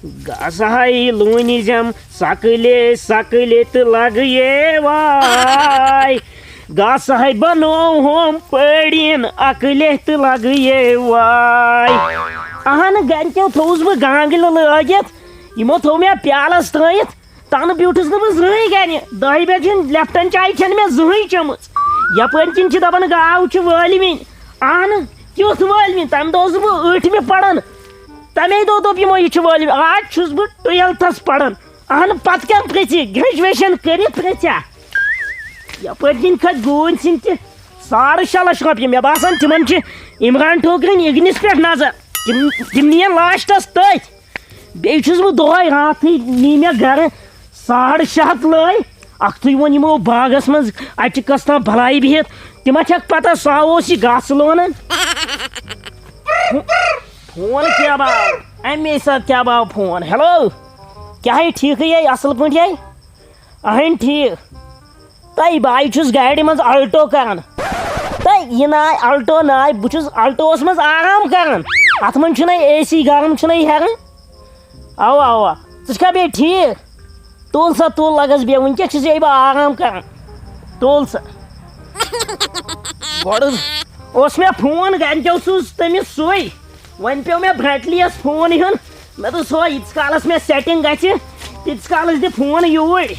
گاسہائی لونزم سکلے تو لگے وائے گاسہائی بنو ہوم پڑین اکلے تو لگے وائے اہن گرکیو تھوس بہ گانگل لٲگِتھ یمو تھو مےٚ پیالس تھٲیِتھ تنہٕ بیوٗٹھُس نہٕ بہٕ زٕہٕنۍ گرِ 10 بجہِ ہِنٛز لیپٹن چاے چھنہٕ مےٚ زٕہٕنۍ چٔمٕژ یپٲرۍ کِنۍ چھِ دپان گاو چھِ وٲلۍوٕنۍ اہن کیُتھ وٲلۍوٕنۍ تمہِ دۄہ اوسُس بہٕ 8مہِ پران تمے دۄہ دوٚپ یِمو یہِ چھُ وٲلۍوٕنۍ آز چھُس بہٕ 12تھس پران اہن پتہٕ کیٛاہ پرٛژھِ گریجویشن کٔرِتھ پرٛژھیا یپٲرۍ کِنۍ کھٔتۍ گوٗنۍ سٕنٛدۍ تہِ 6.5 لچھ رۄپیہِ مےٚ باسان تِمن چھِ عمران ٹھوکرٕنۍ اِگنِس پٮ۪ٹھ نظر تِم نِین لاسٹس تٔتھۍ بیٚیہِ چھُس بہٕ دۄہے راتھٕے نی مےٚ گرٕ 650 لٲے اکھتُے ووٚن یِمو باغس منٛز اتہِ چھِ کس تام بلاے بِہِتھ تِمن چھکھ پتہ سُہ اوس یہِ گاسہٕ لونان فون کیٛاہ باو امے ساتہٕ کیٛاہ باو فون ہیلو کیٛاہ ہے ٹھیٖکھٕے ہے اصل پٲٹھۍ ہے اہن ٹھیٖک تۄہہِ بہٕ چھُس گاڑِ منٛز الٹو کران تہٕ یہِ ناے الٹو ناے بہٕ چھُس الٹووس منٛز آرام کران اتھ منٛز چھُنہ اے سی گرم چھُنہ یہِ ہٮ۪ران اوا اوا ژٕ چھکھا بیٚیہِ ٹھیٖک تُل سا تُل لگس بیٚیہِ وٕنکیٚس چھُس بہٕ آرام کران تُل سا گۄڈٕ اوس مےٚ فون گرِکیو سوٗز تٔمِس سُے وۄنۍ پیوٚو مےٚ برٛٹلیَس فون ہیوٚن مےٚ دوٚپ سۄ ییٖتِس کالس مےٚ سیٹِنگ گژھِ تیٖتِس کالس دِ فون یوٗرۍ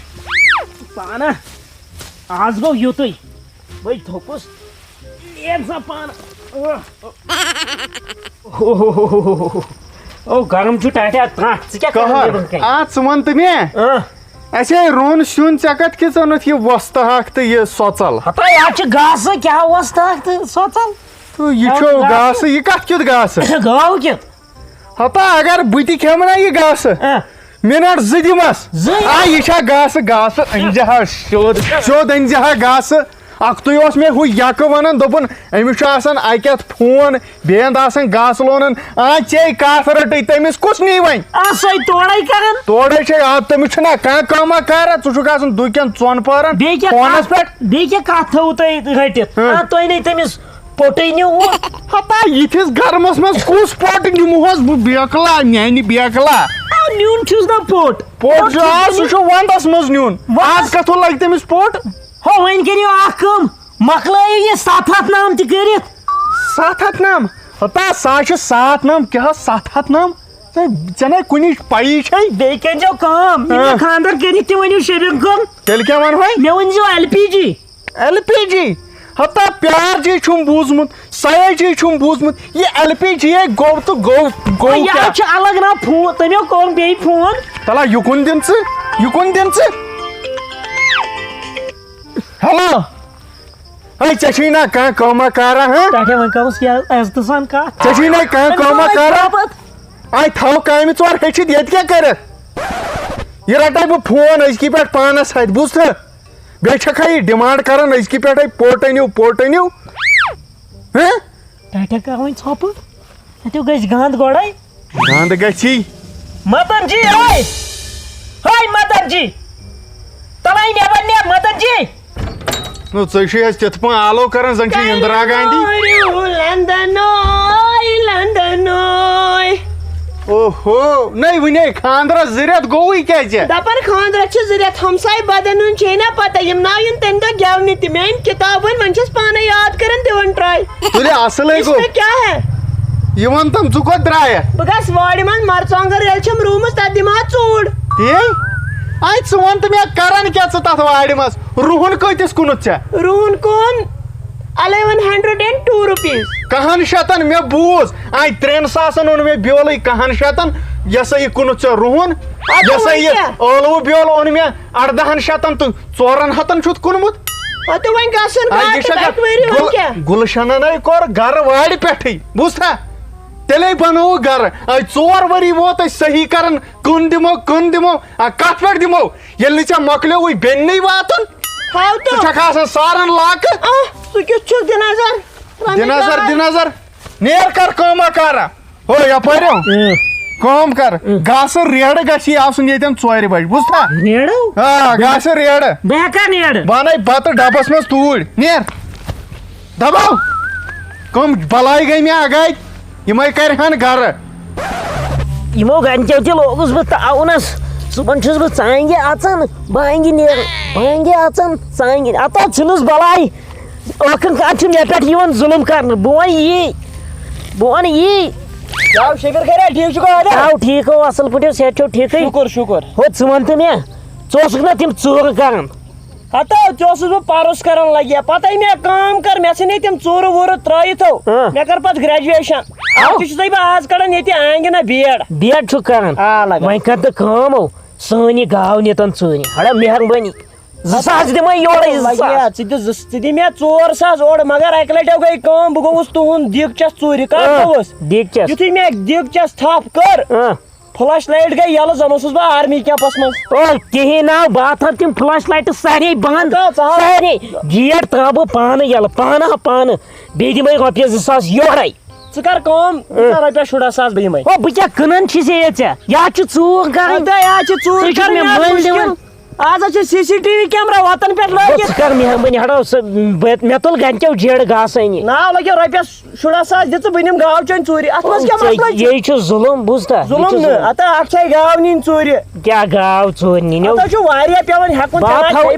پانہ آز گوٚو یُتُے بہٕ تھوٚکُس نیرِ سا پانہٕ او گرم چھُ ٹاٹیا ترٛٹھ ژٕ کیٛاہ ژٕ وَن تہٕ مےٚ اَسے روٚن سیُن ژےٚ کتھ کِژ اوٚنُتھ یہِ وۄستہٕ ہاکھ تہٕ یہِ سۄژل ہتا یتھ چھِ گاسہٕ کیٛاہ وۄستہٕ ہاکھ تہٕ سۄژل یہِ چھُ گاسہٕ یہِ کتھ کیُتھ گاسہٕ گٲو کیُتھ ہتا اگر بہٕ تہِ کھٮ۪مہٕ نا یہِ گاسہٕ مِنٹ 2 دِمس یہِ چھا گاسہٕ گاسہٕ أنزِ ہا سیوٚد أنزِ ہا گاسہٕ اکھتُے اوس مےٚ ہُہ یکہٕ ونان دوٚپُن أمِس چھُ آسان اکہِ اَتھ فون بیٚیہِ اَنٛد آسان گاسہٕ لونان ژے کتھ رٔٹٕے تٔمِس کُس نی وۄنۍ سۄے تورے کران تورے چھے تٔمِس چھُنہ کانٛہہ کٲمہ کارا ژٕ چھُکھ آسان دُکٮ۪ن ژۄن پہرن فونس پٮ۪ٹھ بیٚیہِ کیٛاہ کتھ تھٲوٕ تۄہہِ رٔٹِتھ تُہۍ نَے تٔمِس پوٚٹٕے نِوٕ ہتا یِتھِس گرمس منٛز کُس پوٚٹ نِمہوس بہٕ بیکلا میانہِ بیکلا نیُن چھُس نا پوٚٹ پوٚٹ چھُ سُہ چھُ ونٛدس منٛز نیُن آز کتھُر لگہِ تٔمِس پوٚٹ ہو وۄنۍ کٔرِو اکھ کٲم مۄکلٲیِو یہِ 700 نام تہِ کٔرِتھ 700 نام ہتا سا چھِ 7 نام کیٛاہ 700 نام ژےٚ نَے کُنِچ پَیی چھے بیٚیہِ کٔرۍزیو کٲم ییٚلہِ مےٚ خانٛدر کٔرِتھ تہِ ؤنِو شیرِن کُن تیٚلہِ کیٛاہ وَنہوے مےٚ ؤنۍزیو LPG LPG ہتا پیار جی چھُم بوٗزمُت سیا جی چھُم بوٗزمُت یہِ LPG گوٚو تہٕ گوٚو یہِ چھُ الگ نا فون تٔمۍ کوٚر بیٚیہِ فون تلا یُکُن دِن ژٕ ہیلو ہے ژےٚ چھُے نا کانٛہہ کٲمہ کارا ٹاٹیا وۄنۍ کرُس عزتہٕ سان کتھ ژےٚ چھُے نا کانٛہہ کٲمہ کارا تھاو کامہِ ژور ہیٚچھِتھ ییٚتہِ کیٛاہ کٔرِتھ یہِ رٹے بہٕ فون أزکہِ پٮ۪ٹھ پانس اتھِ بوٗزتھٕ بیٚیہِ چھکھا یہِ ڈِمانڈ کران أزکہِ پٮ۪ٹھے پوٚٹ أنِو ٹاٹیا کر وۄنۍ ژھۄپہٕ اتیو گژھِ گنٛد گۄڈے گنٛد گژھی مدن جی ہے مدن جی تلے نٮ۪بر نیر مدن جی ژٕ چھُے اَسہِ تِتھ پٲٹھۍ آلو کران زن چھِ اندرا گاندھی اوہو نَے وُنے خاندرس 2 رٮ۪تھ گوٚوُے کیٛازِ دپان خاندرس چھِ 2 رٮ۪تھ ہمساے بدن ہُنٛد چھے نا پتہ یِم ناوٕنۍ تمہِ دۄہ گٮ۪ونہِ تہِ مےٚ أنۍ کِتاب وۄنۍ وۄنۍ چھس پانے یاد کران دِوان ٹراے تُلہِ اصلٕے گوٚو کیٛاہ ہے یہِ وَن تِم ژٕ کوٚت درٛایکھ بہٕ گژھٕ وارِ منٛز مرژٕوانٛگن ریلہٕ چھم روٗمٕژ تتھ دِمہٕ ہا ژوٗر تی ژٕ وَن تہٕ مےٚ کران کیٛاہ ژٕ تتھ وارِ منٛز رُہُن کۭتِس کُنُتھ ژےٚ روٗہن کُن 1102 رۄپیٖز 100 مےٚ بوٗز 3 ساسن اوٚن مےٚ بیولٕے 100 یہِ سا یہِ کُنُتھ ژےٚ رُہُن یہِ سا یہِ ٲلوٕ بیول اوٚن مےٚ 1800 تہٕ 400 چھُتھ کُنمُت وۄنۍ گژھُن گُلشننے کوٚر گرٕ وارِ پٮ۪ٹھٕے بوٗزتھا تیٚلے بنووُکھ گرٕ 4 ؤری ووت أسۍ صحیح کران کٕن دِمو کتھ پٮ۪ٹھ دِمو ییٚلہِ نہٕ ژےٚ مۄکلیووُے بیٚننٕے واتُن ژٕ چھکھ آسان سارن لاکہٕ ژٕ کیُتھ چھُکھ دِ نظر نیر کر کٲمہ کارا ہو یپٲرۍ کٲم کر گاسہٕ ریڈٕ گژھی آسُن ییٚتٮ۪ن 4 بجہِ بوٗزتھا گاسہٕ ریڈٕ بہٕ اَنَے بتہٕ ڈبس منٛز توٗرۍ نیر دباو کٕم بلاے گٔے مےٚ اگاے یِمے کرہن گرٕ یِمو گَنچو تہِ لوگُس بہٕ تاونَس صُبحن چھُس بہٕ ژانٛگہِ اَژان بانٛگہِ نیران بانٛگہِ اَژان ژانٛگہِ اَتا ژھٕنُس بَلاے ٲخٕر کار چھُ مےٚ پٮ۪ٹھ یِوان ظُلُم کَرنہٕ بہٕ وَنہٕ یی جناب شکر خیرا ٹھیک چھُکھا آو ٹھیٖک ہو اَصٕل پٲٹھۍ صحت چھو ٹھیٖکٕے شُکر شُکر ہو ژٕ وَن تہٕ مےٚ ژٕ اوسُکھ نا تِم ژوٗرٕ کَران ہتا ژےٚ اوسُس بہٕ پَرُس کران لگیا پتہٕ مےٚ کٲم کٔر مےٚ ژھٕنے تِم ژوٗرٕ ووٗرٕ ترٲیِتھو مےٚ کٔر پتہٕ گریجویشن اَتھ چھُسے بہٕ آز کڑان ییٚتہِ آنگنہٕ بیڈ چھُکھ کَران آ لگان وۄنۍ کَر تہٕ کٲم ہو سٲنۍ یہِ گاو نِتن ژوٗرِ ہڑا مہربٲنی 2000 دِمے یورے لگیا ژٕ دِ مےٚ 4000 اورٕ مگر اکہِ لٹہِ گٔے کٲم بہٕ گوٚوُس تُہُنٛد دیٖگچَس ژوٗرِ کر گوٚوُس دیٖگچَس یُتھُے مےٚ دیٖگچَس تھپھ کٔر فلش لایٹ گٔے یَلہٕ زن اوسُس بہٕ آرمی کیمپس منٛز او کِہیٖنۍ ناو بہٕ ہا تھاو تِم فلش لایٹہٕ سارے بنٛد سارے گیٹ ترٛاو بہٕ پانہٕ یَلہٕ پانہٕ بیٚیہِ دِمے رۄپیس 2000 یورے ژٕ کر کٲم رۄپیس 16,000 بہٕ یِمے او بہٕ کیٛاہ کٕنان چھُسے ژےٚ یا چھُ ژوٗر کَرٕنۍ ژوٗر ژٕ چھُکھ مےٚ مٔلۍ دِوان آز چھِ CCTV کیمرا وَتن پٮ۪ٹھ لٲگِتھ ژٕ کر مہربٲنی ہڑا مےٚ تُل گَنچو جیڑٕ گاسہٕ أنہِ ناو لگیا رۄپیس 16,000 دِ ژٕ بہٕ نِمہٕ گاو چٲنۍ ژوٗرِ اَتھ منٛز کیٛاہ مسلہٕ چھُ یے چھُ ظُلُم بوٗزتھا ظُلُم نہٕ ہتا اکھ چھے گاو نِنۍ ژوٗرِ کیٛاہ گاو ژوٗرِ نِنو تۄہہِ چھُ واریاہ پیوان ہٮ۪کُن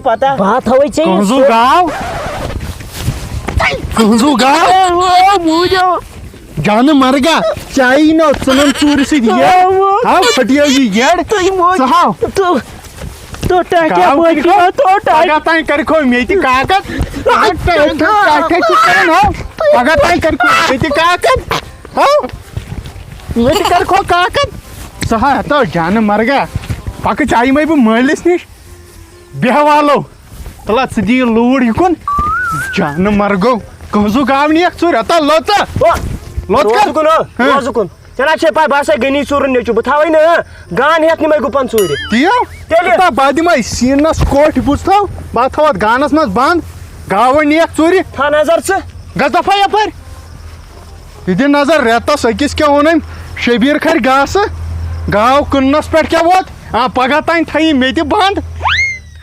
پتہ بہٕ تھاوے ژےٚ کٕہٕنٛزو گاو کٕہٕنٛزو گاو جانہٕ مرگا چایی نو ژٕنن ژوٗرِ سۭتۍ ہاو پھٹیو یہِ گیڈ ژٕ ہاو پگہہ تانۍ کرکھو مےٚ تہِ کاکد پگہہ تانۍ کرکھو مےٚ تہِ کاکد ہاو مےٚ تہِ کرکھو کاکد ژٕ ہا ہتو جانہٕ مرگا پکہٕ چایہِ مے بہٕ مٲلِس نِش بیٚہہ والو تُلا ژٕ دِ یہِ لوٗر یِکُن جانہٕ مرگو کٕہٕنٛزو گاو نِیَکھ ژوٗرِ ہتا روزُکُن ژےٚ چھے پاے بہٕ ہسا غنی ژوٗرُن نیٚچوٗ بہٕ تھاوے نہٕ گان ہٮ۪تھ نِمے گُپن ژوٗرِ تیٚلہِ بہٕ دِمے سیٖنس کوٹھۍ بوٗزتھو بہٕ تھاو اتھ گانس منٛز بنٛد گاوٕ نِیَکھ ژوٗرِ تھاو نظر ژٕ گژھ دفا یپٲرۍ یہِ دِ نظر رٮ۪تس أکِس کیٛاہ ووٚنُم شبیٖر کھرِ گاسہٕ گاو کٕننس پٮ۪ٹھ کیٛاہ ووت پگہہ تانۍ تھایہِ مےٚ تہِ بنٛد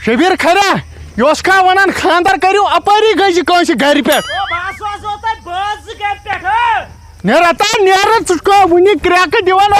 شبیٖر کھرا یہِ اوس کھا ونان خانٛدر کٔرِو اپٲری گٔژھِ کٲنٛسہِ گرِ پٮ۪ٹھ نیرا تا نیرا ژٕ چھُکھ وُنہِ کرٛٮ۪کہٕ دِوان